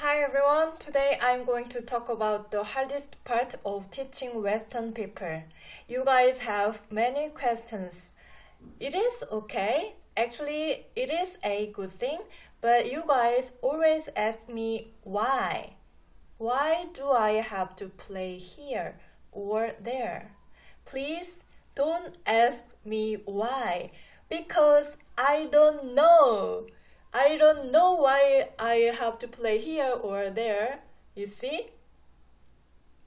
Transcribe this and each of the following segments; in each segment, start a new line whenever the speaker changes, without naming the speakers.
Hi everyone, today I'm going to talk about the hardest part of teaching Western people. You guys have many questions. It is okay, actually it is a good thing, but you guys always ask me why. Why do I have to play here or there? Please don't ask me why, because I don't know. I don't know why I have to play here or there, you see?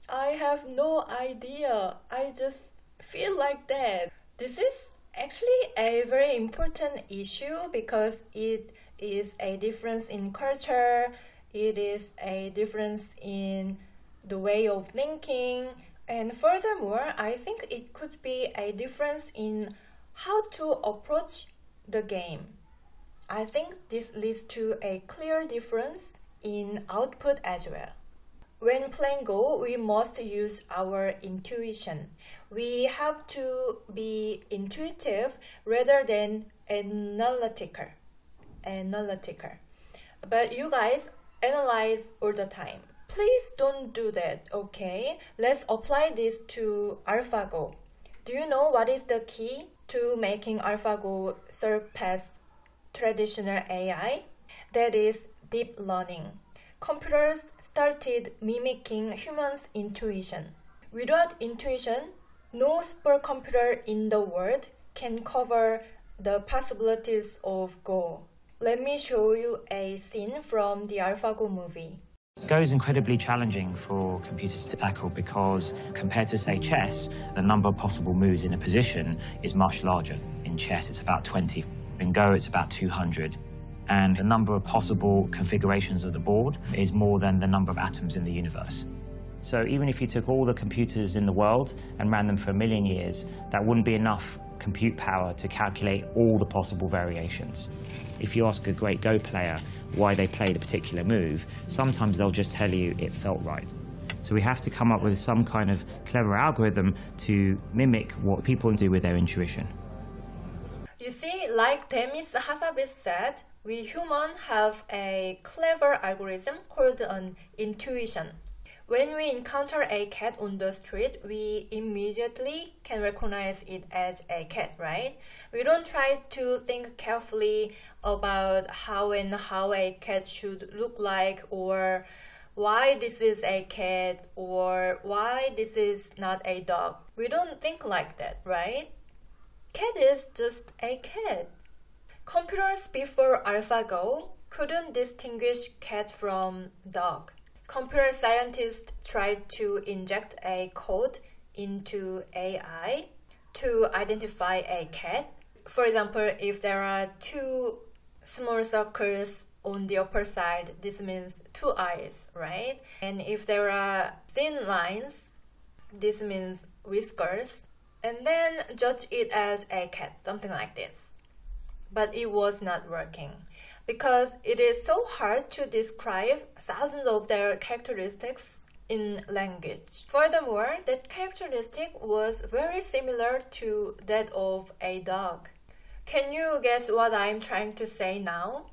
I have no idea. I just feel like that. This is actually a very important issue because it is a difference in culture, it is a difference in the way of thinking, and furthermore, I think it could be a difference in how to approach the game. I think this leads to a clear difference in output as well. When playing Go, we must use our intuition. We have to be intuitive rather than analytical. But you guys analyze all the time. Please don't do that, okay? Let's apply this to AlphaGo. Do you know what is the key to making AlphaGo surpass traditional AI? That is deep learning. Computers started mimicking humans' intuition. Without intuition, no supercomputer in the world can cover the possibilities of Go. Let me show you a scene from the AlphaGo movie.
Go is incredibly challenging for computers to tackle because compared to, say, chess, the number of possible moves in a position is much larger. In chess, it's about 20. In Go, it's about 200. And the number of possible configurations of the board is more than the number of atoms in the universe. So even if you took all the computers in the world and ran them for 1 million years, that wouldn't be enough compute power to calculate all the possible variations. If you ask a great Go player why they played a particular move, sometimes they'll just tell you it felt right. So we have to come up with some kind of clever algorithm to mimic what people do with their intuition.
You see, like Demis Hassabis said, we humans have a clever algorithm called an intuition. When we encounter a cat on the street, we immediately can recognize it as a cat, right? We don't try to think carefully about how a cat should look like, or why this is a cat, or why this is not a dog. We don't think like that, right? Cat is just a cat. Computers before AlphaGo couldn't distinguish cat from dog. Computer scientists tried to inject a code into AI to identify a cat. For example, if there are two small circles on the upper side, this means 2 eyes, right? And if there are thin lines, this means whiskers. And then judge it as a cat, something like this. But it was not working because it is so hard to describe thousands of their characteristics in language. Furthermore, that characteristic was very similar to that of a dog. Can you guess what I'm trying to say now?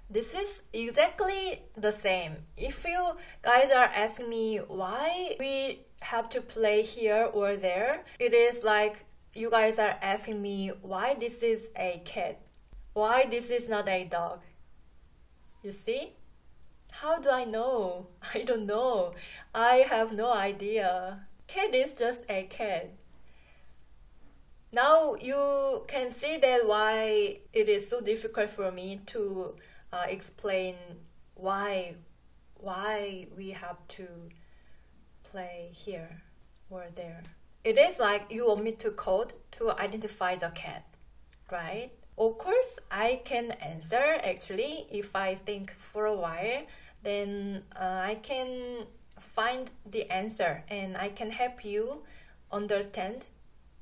This is exactly the same. If you guys are asking me why we have to play here or there, it is like you guys are asking me why this is a cat, why this is not a dog. You see? How do I know? I don't know. I have no idea. Cat is just a cat. Now you can see that why it is so difficult for me to explain why we have to play here or there. It is like you want me to code to identify the cat, right? Of course, I can answer actually. If I think for a while, then I can find the answer and I can help you understand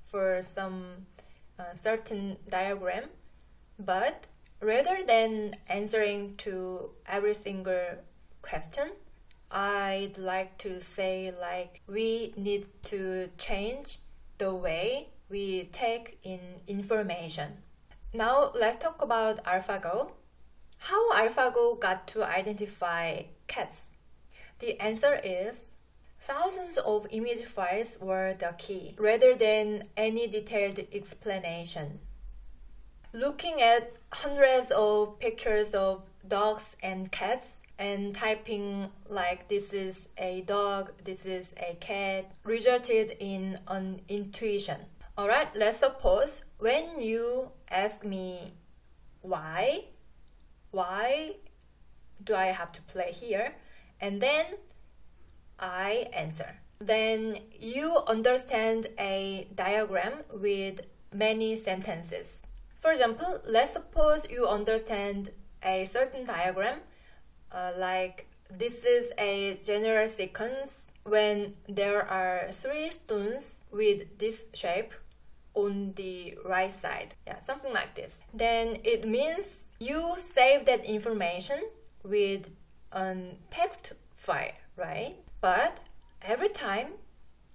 for some certain diagram. But rather than answering to every single question, I'd like to say like we need to change the way we take in information. Now let's talk about AlphaGo. How AlphaGo got to identify cats? The answer is thousands of image files were the key, rather than any detailed explanation. Looking at hundreds of pictures of dogs and cats and typing like this is a dog, this is a cat, resulted in an intuition. Alright, let's suppose when you ask me why do I have to play here, and then I answer. Then you understand a diagram with many sentences. For example, let's suppose you understand a certain diagram, like this is a general sequence when there are 3 stones with this shape on the right side. Yeah, something like this. Then it means you save that information with a text file, right? But every time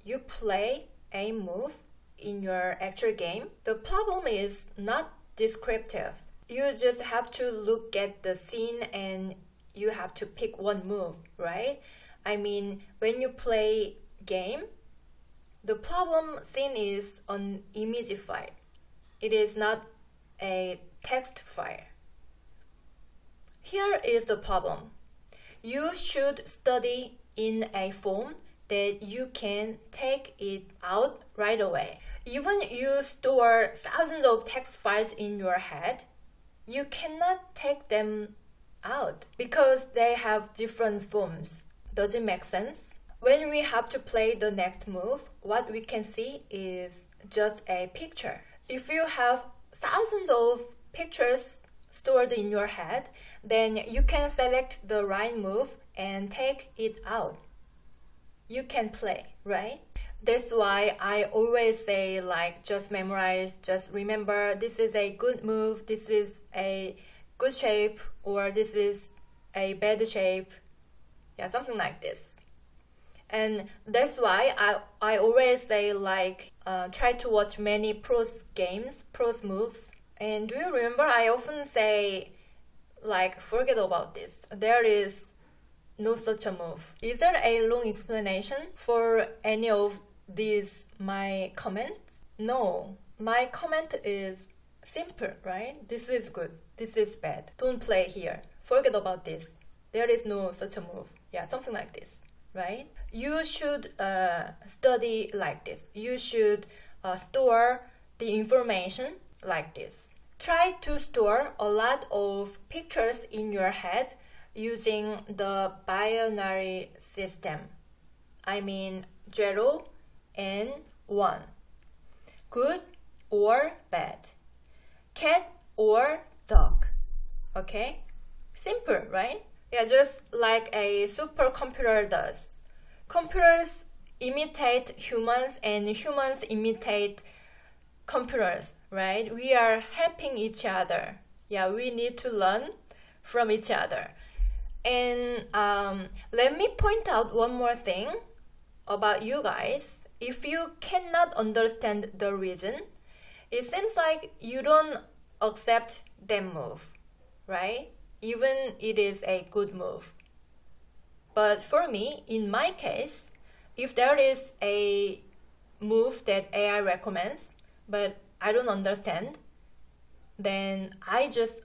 you play a move in your actual game, the problem is not descriptive. You just have to look at the scene and you have to pick one move, right? I mean, when you play game, the problem scene is an image file. It is not a text file. Here is the problem. You should study in a form that you can take it out right away. Even you store thousands of text files in your head, you cannot take them out because they have different forms. Does it make sense? When we have to play the next move, what we can see is just a picture. If you have thousands of pictures stored in your head, then you can select the right move and take it out. You can play, right? That's why I always say like just memorize, just remember this is a good move, this is a good shape, or this is a bad shape. Yeah, something like this. And that's why I always say like try to watch many pros games, pros moves. And do you remember I often say like forget about this. There is no such a move. Is there a long explanation for any of these my comments? No. My comment is simple, right? This is good. This is bad. Don't play here. Forget about this. There is no such a move. Yeah, something like this, right? You should study like this. You should store the information like this. Try to store a lot of pictures in your head using the binary system. I mean 0 and 1. Good or bad. Cat or dog. Okay? Simple, right? Yeah, just like a supercomputer does. Computers imitate humans and humans imitate computers, right? We are helping each other. Yeah, we need to learn from each other. And let me point out one more thing about you guys. If you cannot understand the reason, it seems like you don't accept that move, right? Even it is a good move. But for me, in my case, if there is a move that AI recommends, but I don't understand, then I just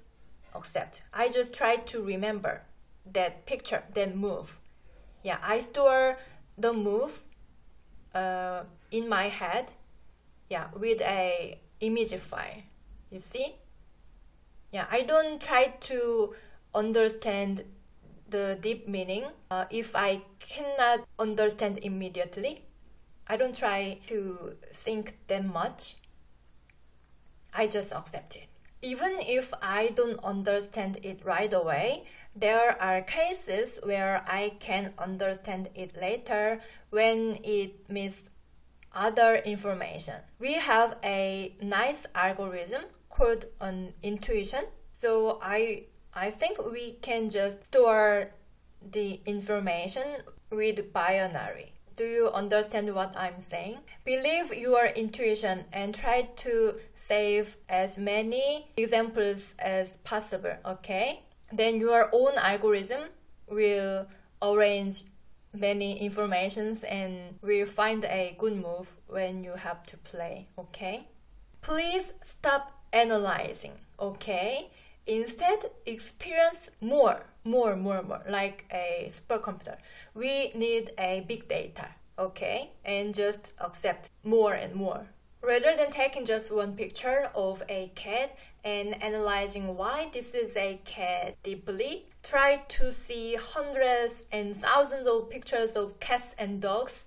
accept. I just try to remember that picture, that move. Yeah, I store the move in my head, yeah, with a image file. You see? Yeah, I don't try to understand the deep meaning. If I cannot understand immediately, I don't try to think that much. I just accept it. Even if I don't understand it right away, there are cases where I can understand it later when it meets other information. We have a nice algorithm called an intuition. So I think we can just store the information with binary. Do you understand what I'm saying? Believe your intuition and try to save as many examples as possible, okay? then your own algorithm will arrange many informations and will find a good move when you have to play, okay? Please stop analyzing, okay? Instead, experience more, like a supercomputer. We need a big data, okay? And just accept more and more. Rather than taking just one picture of a cat and analyzing why this is a cat deeply, try to see hundreds and thousands of pictures of cats and dogs.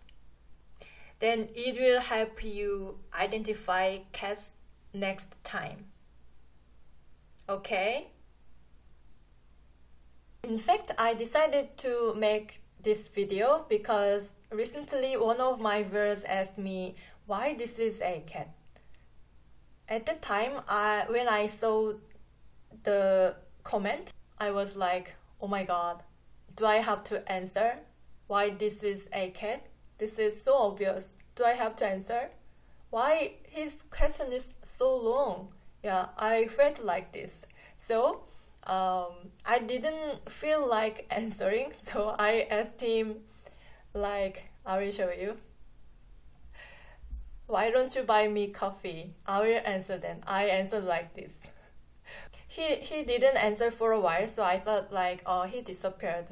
Then it will help you identify cats next time. Okay? In fact, I decided to make this video because recently one of my viewers asked me why this is a cat. At the time, when I saw the comment, I was like, oh my god, do I have to answer why this is a cat? This is so obvious. Do I have to answer? Why his question is so long? Yeah, I felt like this. So I didn't feel like answering, so I asked him, like, I will show you. Why don't you buy me coffee? I will answer then. I answered like this. He didn't answer for a while, so I thought like, oh, he disappeared.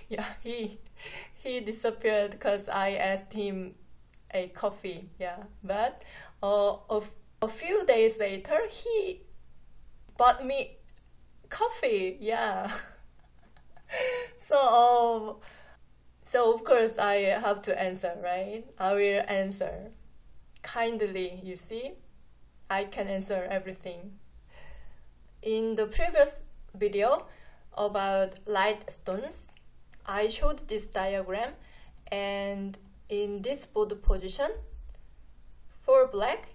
Yeah, he disappeared because I asked him a coffee. Yeah, but a few days later, he bought me coffee. Yeah. So of course I have to answer, right? I will answer kindly. You see, I can answer everything. In the previous video about light stones, I showed this diagram, and in this board position for black,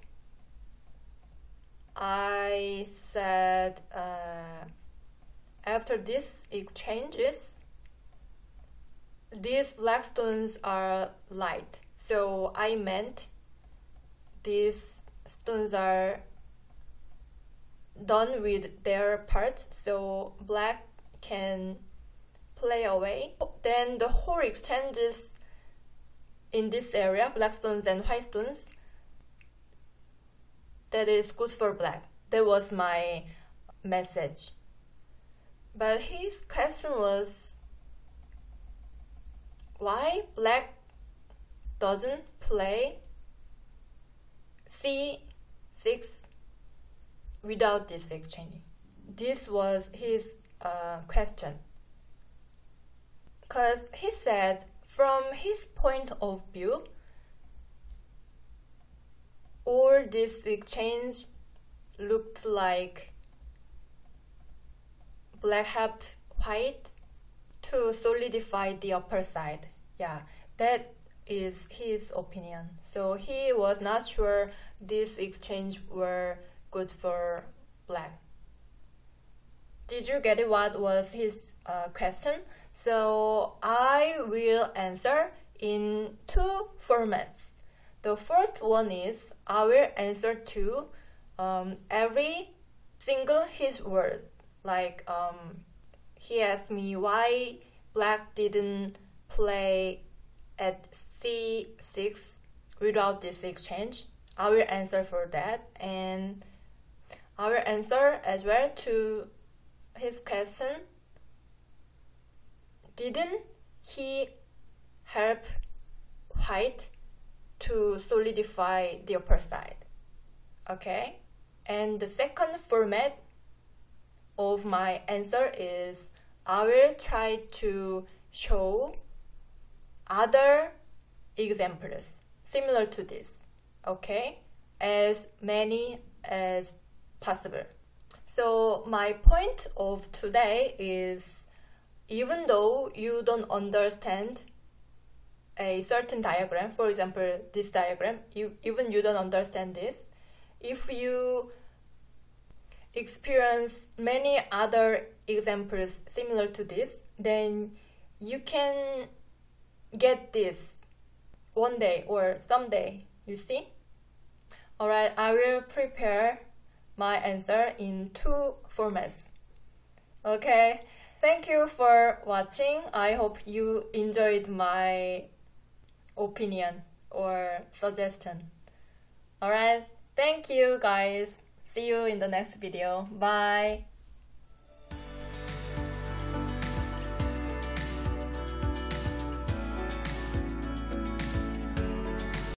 I said after this exchanges, these black stones are light. So I meant these stones are done with their part, so black can play away. Then the whole exchanges in this area, black stones and white stones, that is good for black. That was my message. But his question was, why black doesn't play C6 without this exchanging? This was his question. Because he said, from his point of view, all this exchange looked like black helped white to solidify the upper side. Yeah, that is his opinion. So he was not sure this exchange were good for black. Did you get it? What was his question? So I will answer in two formats. The first one is I will answer to every single his word. Like he asked me why black didn't play at C6 without this exchange. I will answer for that, and I will answer as well to his question. Didn't he help white to solidify the upper side? Okay. And the second format of my answer is I will try to show other examples similar to this, okay, as many as possible. So my point of today is, even though you don't understand a certain diagram, for example this diagram, even you don't understand this, if you experience many other examples similar to this, then you can get this one day or someday, you see? Alright, I will prepare my answer in two formats. Okay. Thank you for watching. I hope you enjoyed my opinion or suggestion. Alright. Thank you guys. See you in the next video. Bye.